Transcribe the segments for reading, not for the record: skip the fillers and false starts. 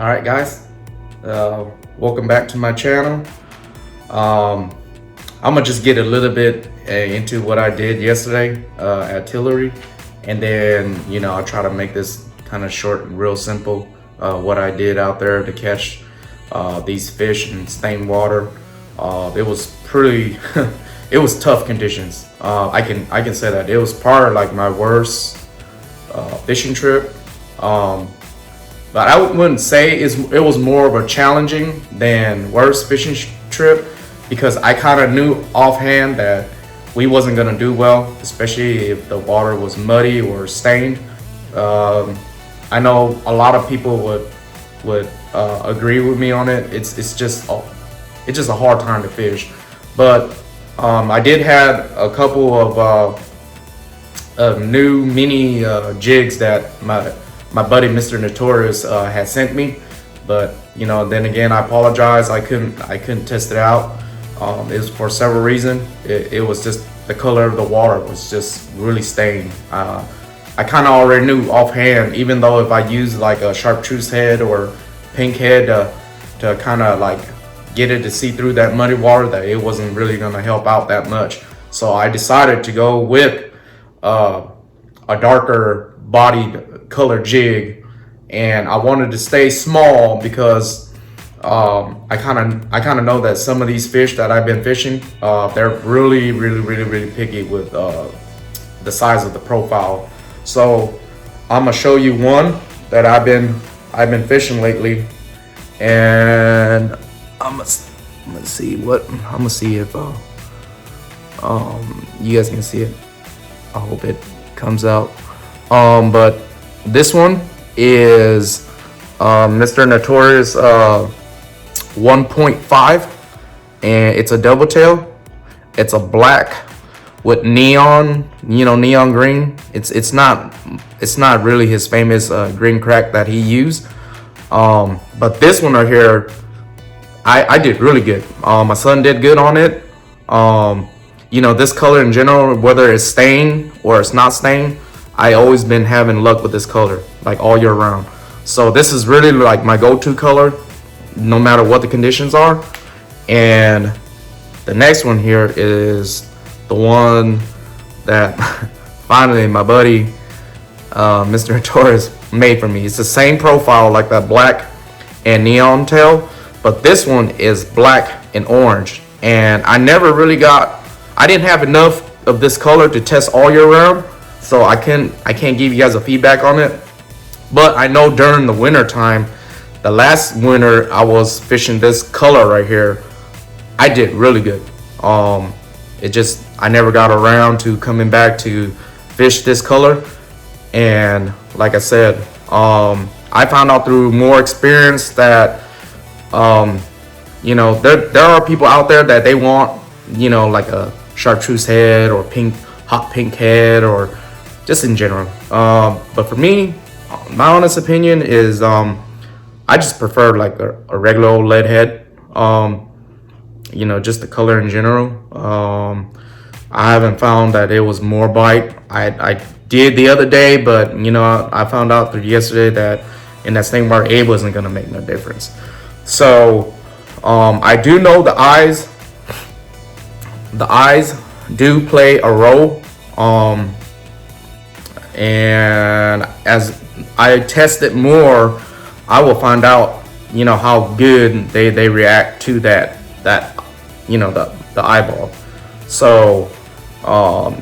All right, guys, welcome back to my channel. I'm gonna just get a little bit into what I did yesterday at Tillery, and then I'll try to make this kind of short and real simple. What I did out there to catch these fish in stained water. It was pretty it was tough conditions. I can say that it was probably like my worst fishing trip. But I wouldn't say it was more of a challenging than worst fishing trip, because I kind of knew offhand that we wasn't gonna do well, especially if the water was muddy or stained. I know a lot of people would agree with me on it. It's just a hard time to fish, but I did have a couple of new mini jigs that my buddy Mr. Notorious had sent me, but then again, I apologize. I couldn't test it out. It was for several reasons. It was just the color of the water was just really stained. I kind of already knew offhand, even though if I used like a chartreuse head or pink head to kind of like get it to see through that muddy water, that it wasn't really going to help out that much. So I decided to go with a darker bodied color jig, and I wanted to stay small because I kind of know that some of these fish that I've been fishing, they're really picky with the size of the profile. So I'm gonna show you one that I've been fishing lately, and I'm gonna see if you guys can see it. I hope it comes out. But this one is Mr. Notorious 1.5, and it's a double tail. It's a black with neon green. It's not really his famous green crack that he used. But this one right here, I did really good. My son did good on it. This color in general, whether it's stained or it's not stained, I always been having luck with this color, like all year round. So this is really like my go-to color, no matter what the conditions are. And the next one here is the one that finally my buddy, Mr. Notorious, made for me. It's the same profile like that black and neon tail, but this one is black and orange. And I didn't have enough of this color to test all year round. So I can't give you guys a feedback on it, but I know during the winter time, the last winter I was fishing this color right here, I did really good. I never got around to coming back to fish this color, and like I said, I found out through more experience that there are people out there that they want like a chartreuse head or hot pink head, or just in general. But for me, my honest opinion is I just prefer like a regular old lead head. Just the color in general. I haven't found that it was more bite. I did the other day, but I found out through yesterday that in that same water, it wasn't gonna make no difference. So I do know the eyes do play a role. And as I test it more, I will find out how good they react to that the eyeball. So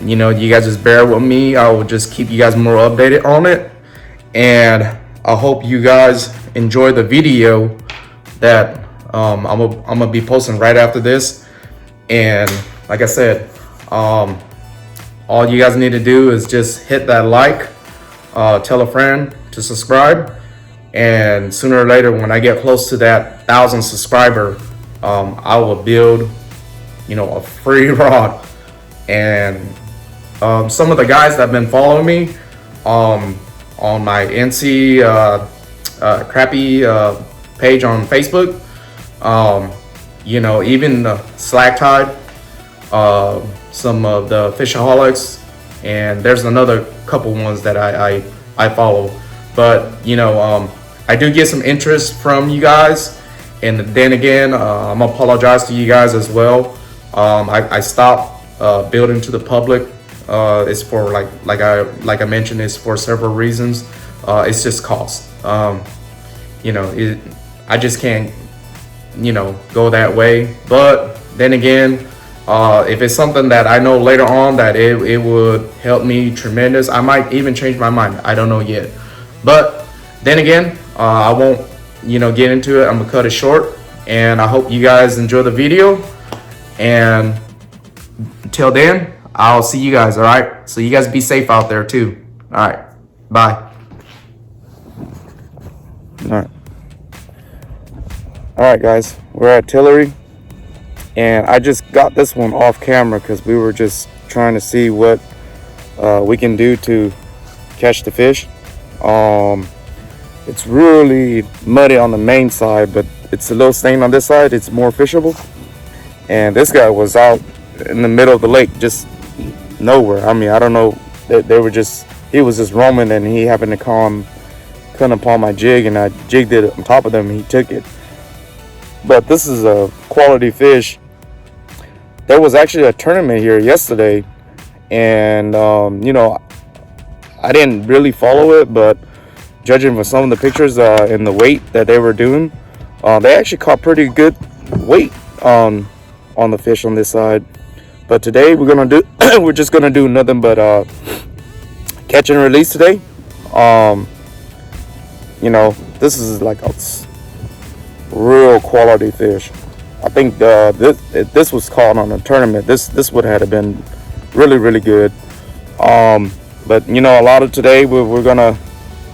you guys just bear with me. I will just keep you guys more updated on it, and I hope you guys enjoy the video that I'm gonna be posting right after this. And like I said, all you guys need to do is just hit that like, tell a friend to subscribe, and sooner or later, when I get close to that 1,000 subscriber, I will build a free rod. And some of the guys that have been following me on my NC Crappie page on Facebook, even the Slack Tide, some of the Fishaholics, and there's another couple ones that I follow. But I do get some interest from you guys, and then again, I'm gonna apologize to you guys as well. I stopped building to the public. It's for like I mentioned, it's for several reasons. It's just cost. I just can't go that way. But then again, if it's something that I know later on that it would help me tremendous, I might even change my mind. I don't know yet. But then again, I won't get into it. I'm gonna cut it short, and I hope you guys enjoy the video. And until then, I'll see you guys. All right, so you guys be safe out there too. All right, bye. All right guys, we're at Tillery, and I just got this one off camera because we were just trying to see what we can do to catch the fish. It's really muddy on the main side, but it's a little stained on this side. It's more fishable. And this guy was out in the middle of the lake, just nowhere. I mean, I don't know. He was just roaming, and he happened to come upon my jig, and I jigged it on top of them, and he took it. But this is a quality fish. There was actually a tournament here yesterday, and I didn't really follow it, but judging from some of the pictures and the weight that they were doing, they actually caught pretty good weight on the fish on this side. But today we're just gonna do nothing but catch and release today. This is like a real quality fish. I think this was caught on a tournament. This would have been really good. But a lot of today we're gonna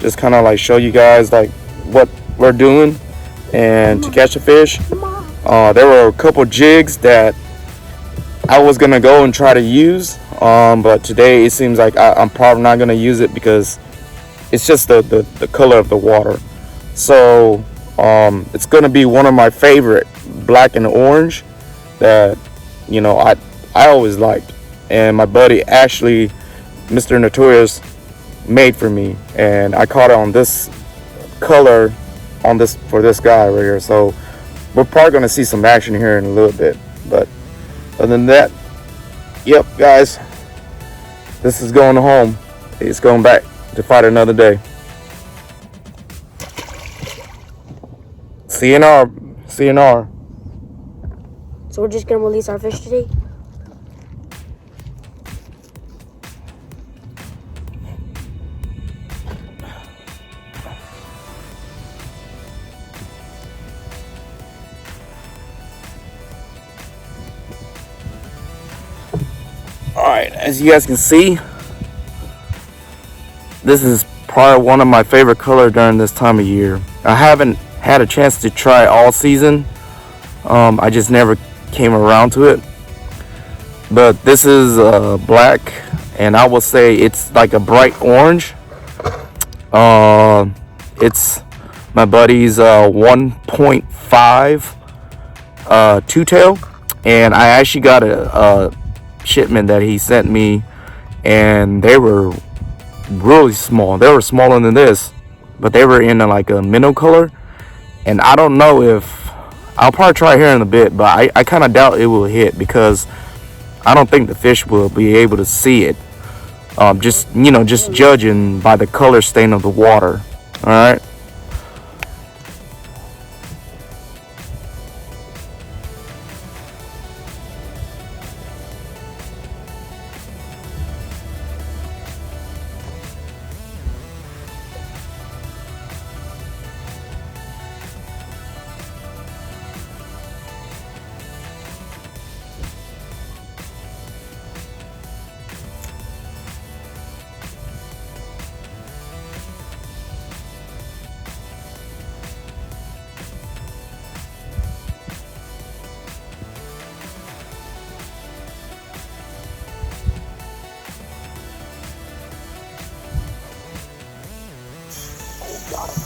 just kind of like show you guys like what we're doing and to catch a fish. There were a couple jigs that I was gonna go and try to use, but today it seems like I'm probably not gonna use it because it's just the color of the water. So it's gonna be one of my favorite black and orange that I always liked, and my buddy actually, Mr. Notorious, made for me, and I caught it on this color for this guy right here. So we're probably gonna see some action here in a little bit, but other than that, yep guys, this is going home. It's going back to fight another day. CNR. So we're just gonna release our fish today? Alright, as you guys can see, this is probably one of my favorite colors during this time of year. I haven't had a chance to try all season. I just never came around to it. But this is black, and I will say it's like a bright orange. It's my buddy's 1.5 two-tail, and I actually got a shipment that he sent me, and they were really small. They were smaller than this, but they were in like a minnow color. And I don't know if I'll probably try here in a bit, but I kind of doubt it will hit because I don't think the fish will be able to see it. Just judging by the color stain of the water. All right.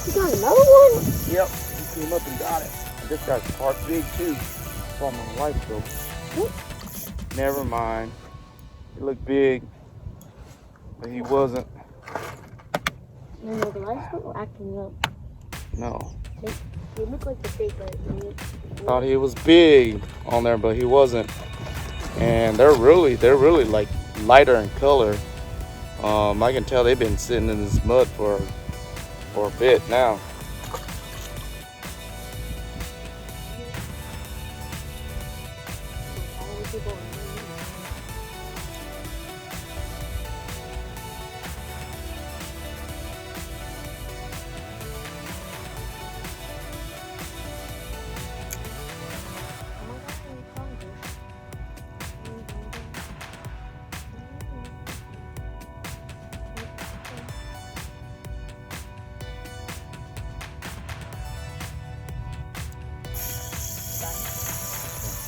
You got another one? Yep, he came up and got it. And this guy's part big too. From my Livescope. Never mind. He looked big, but he wasn't. No, the Livescope acting up. No. They look like the fake, but Thought he was big on there, but he wasn't. And they're really like lighter in color. I can tell they've been sitting in this mud for a bit now.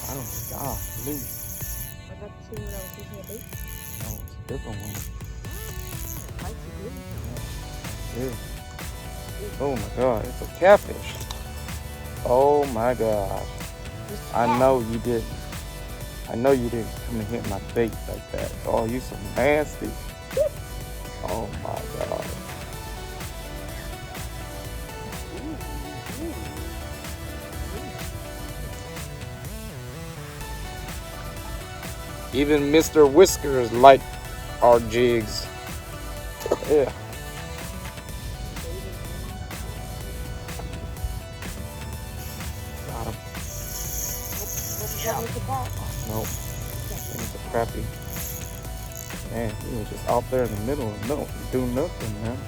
I don't think, blue. I got the same one I was using a bait. No, it's a different one. I like the blue. Yeah. Oh my God, it's a catfish. Oh my gosh. I know you didn't. I know you didn't come and hit my bait like that. Oh, you so nasty. Oh my God. Even Mr. Whiskers like our jigs. Yeah. Got him. Nope. It's a crappie. Man, he was just out there in the middle of no, doing nothing, man.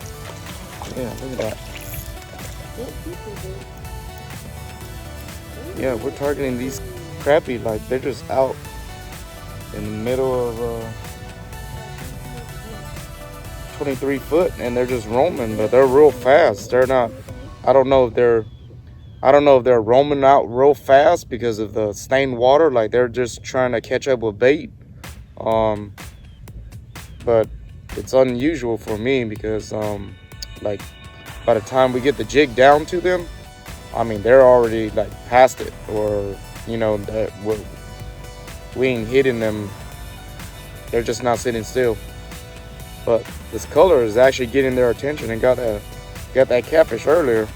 Yeah, look at that. Yeah, we're targeting these crappie like they're just out in the middle of 23 foot, and they're just roaming, but they're real fast. They're not. I don't know if they're roaming out real fast because of the stained water, like they're just trying to catch up with bait. But it's unusual for me because like by the time we get the jig down to them, I mean they're already like past it, or you know that we ain't hitting them. They're just not sitting still. But this color is actually getting their attention, and got that catfish earlier.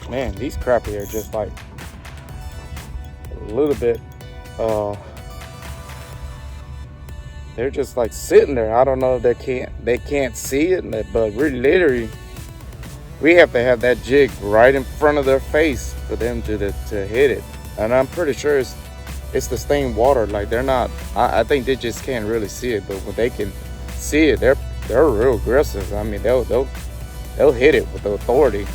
Man, these crappie are just like a little bit, they're just like sitting there. I don't know if they can't see it, but really literally we have to have that jig right in front of their face for them to hit it. And I'm pretty sure it's the stained water. Like they're not, I think they just can't really see it, but when they can see it, they're real aggressive. I mean, they'll hit it with authority.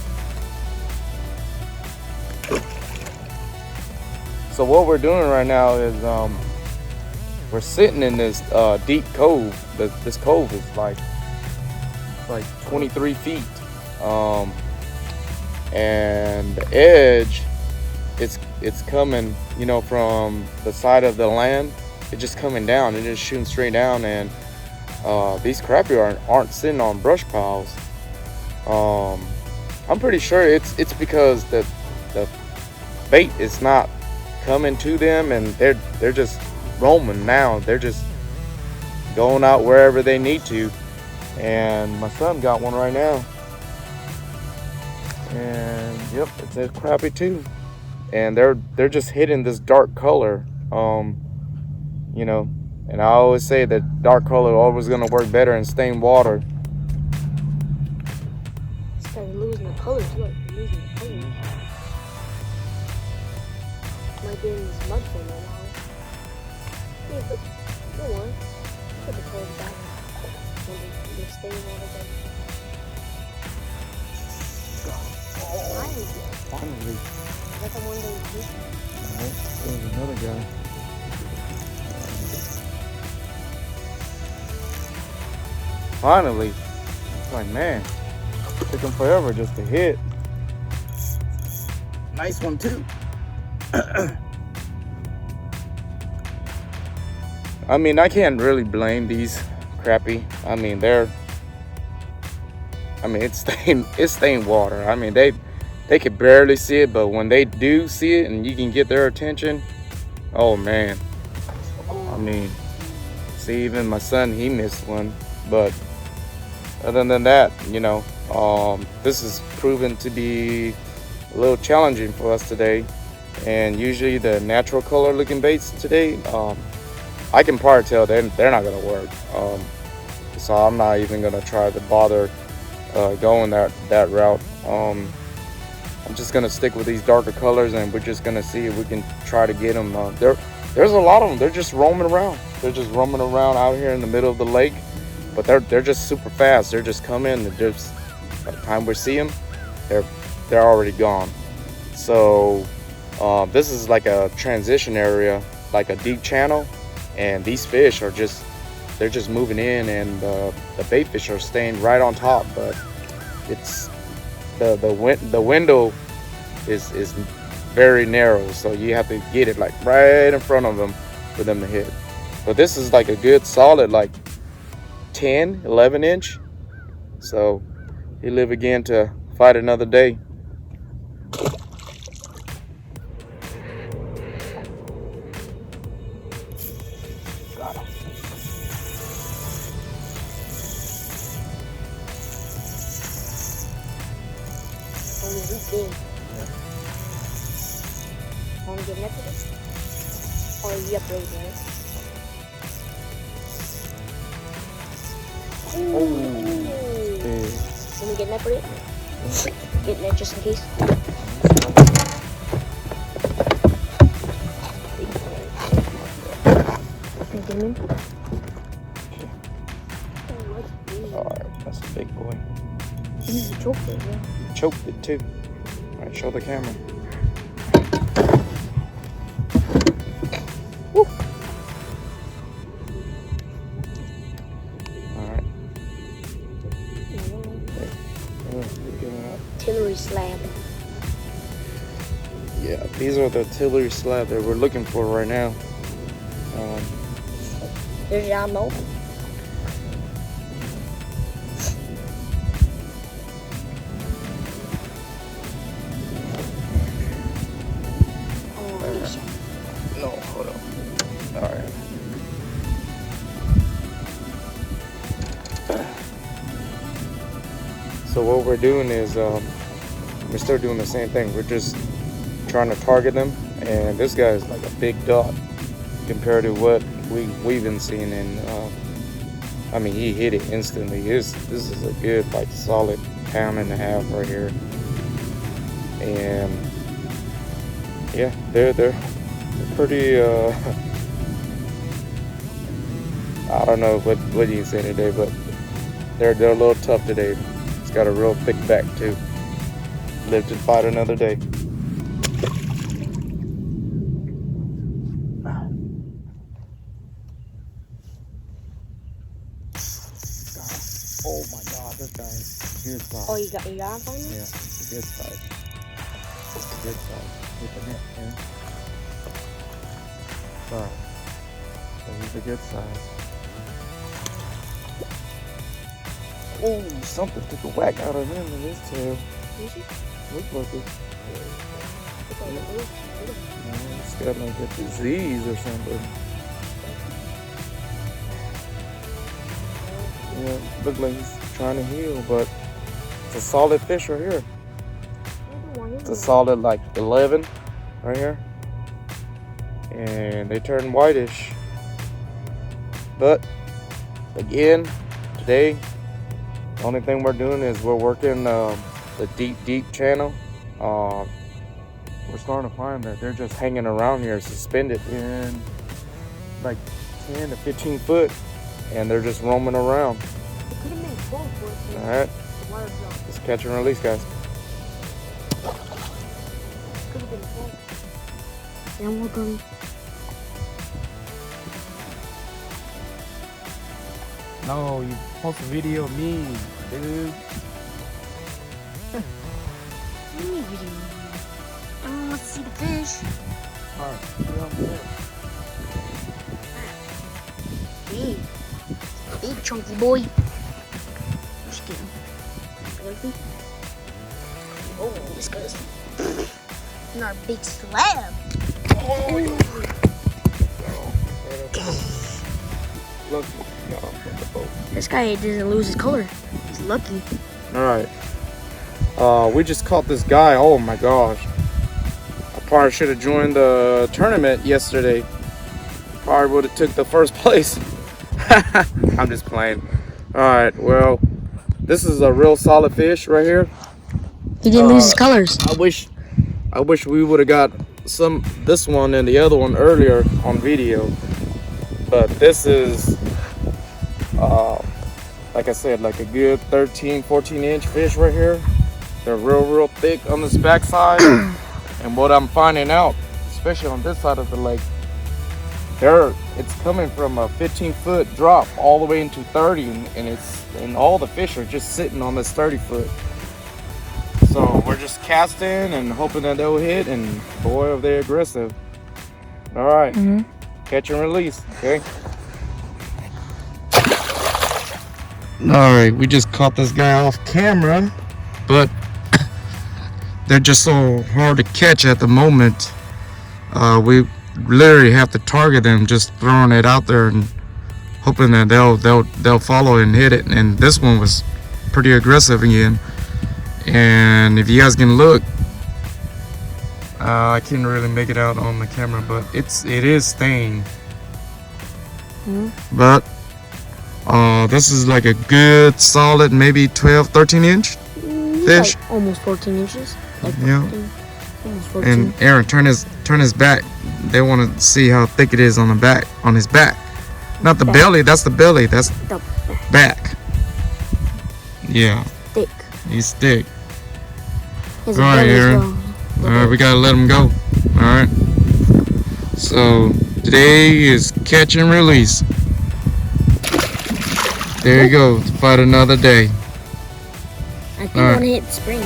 So what we're doing right now is we're sitting in this deep cove. This cove is like 23 feet, and the edge, it's coming, you know, from the side of the land. It's just coming down and just shooting straight down, and these crappie aren't sitting on brush piles. I'm pretty sure it's because the bait is not coming to them, and they're just roaming now. They're just going out wherever they need to. And my son got one right now, and yep, it's a crappie too. And they're just hitting this dark color, you know. And I always say that dark color always gonna work better in stained water. This guy's losing the colors. Look, he's losing the colors. Might be in this mud thing right now. Yeah, but go on. Put the colors back. When they stay in water again. Finally. Is that the one they used? No, there's another guy. Finally. It's like, man, it took him forever just to hit. Nice one too. I mean, I can't really blame these crappie. I mean, it's stained water. I mean, they could barely see it, but when they do see it and you can get their attention, oh man. I mean, see, even my son, he missed one. But other than that, you know, this is proven to be a little challenging for us today. And usually the natural color looking baits today, I can probably tell they're not gonna work. So I'm not even gonna try to bother going that route. I'm just gonna stick with these darker colors, and we're just gonna see if we can try to get them. There's a lot of them. They're just roaming around. They're just roaming around out here in the middle of the lake, but they're just super fast. They're just coming. By the time we see them, they're already gone. So this is like a transition area, like a deep channel, and these fish are they're just moving in, and the bait fish are staying right on top. But it's the window is very narrow, so you have to get it like right in front of them for them to hit. But this is like a good solid like 10-11 inch, so he live again to fight another day. Got him. Only weekday. Want to get net for this? Or you upgrade, right? Oh, Let me get net for it. Get net just in case. Get him in. Alright, that's a big boy. This is a choke bait, yeah. Choked it too. Alright, show the camera. Woo. Alright. Artillery slab. Yeah, these are the artillery slab that we're looking for right now. There's your ammo. No, hold on. Alright. So what we're doing is we're still doing the same thing. We're just trying to target them, and this guy is like a big dot compared to what we've been seeing. And I mean, he hit it instantly. This is a good, like, solid pound-and-a-half right here. And yeah, they're pretty I don't know what you say today, but they're a little tough today. It's got a real thick back too. Live to fight another day. Oh my God, this guy is good size. Oh, you got him finally? Yeah, it's a good size. It's a good size. Hit the net, yeah. Alright. So he's a good size. Oh, something took a whack out of him in his tail. Is he? Look like it. Yeah. It's got like a disease or something. Yeah, look like he's trying to heal, but it's a solid fish right here. It's a solid like 11 right here. And they turn whitish. But again, today, the only thing we're doing is we're working the deep channel. We're starting to find that they're just hanging around here, suspended in like 10 to 15 foot, and they're just roaming around. All right, just catch and release, guys. And we're going. No, you post a video of me, dude. I want to see the fish. Alright, put it on there. Big chunky boy. Just kidding. Crappie. Oh, this guy's in our big slab. Oh. This guy doesn't lose his color. He's lucky. Alright. We just caught this guy. Oh my gosh. I probably should have joined the tournament yesterday. Probably would have took the first place. I'm just playing. Alright, well, this is a real solid fish right here. He didn't lose his colors. I wish we would have got this one and the other one earlier on video. But this is like I said, like a good 13-14 inch fish right here. They're real thick on this backside. And what I'm finding out, especially on this side of the lake, it's coming from a 15-foot drop all the way into 30, and all the fish are just sitting on this 30-foot. So we're just casting and hoping that they'll hit, and boy, are they aggressive. All right, catch and release, okay? All right, we just caught this guy off camera, but they're just so hard to catch at the moment. We literally have to target them, just throwing it out there and hoping that they'll follow and hit it. And this one was pretty aggressive again. And if you guys can look, I can't really make it out on the camera, but it is staying. But this is like a good solid maybe 12-13 inch fish. Like almost 14 inches. Like Yeah. 14, almost 14. And Aaron, turn his back. They want to see how thick it is on his back. Not the belly, that's the belly, that's The back. Yeah, thick. he's thick. His All right, belly as Aaron. well. All right, we gotta let him go. All right. So today is catch and release. There you go. Fight another day. I think All right. I'm gonna hit the spring.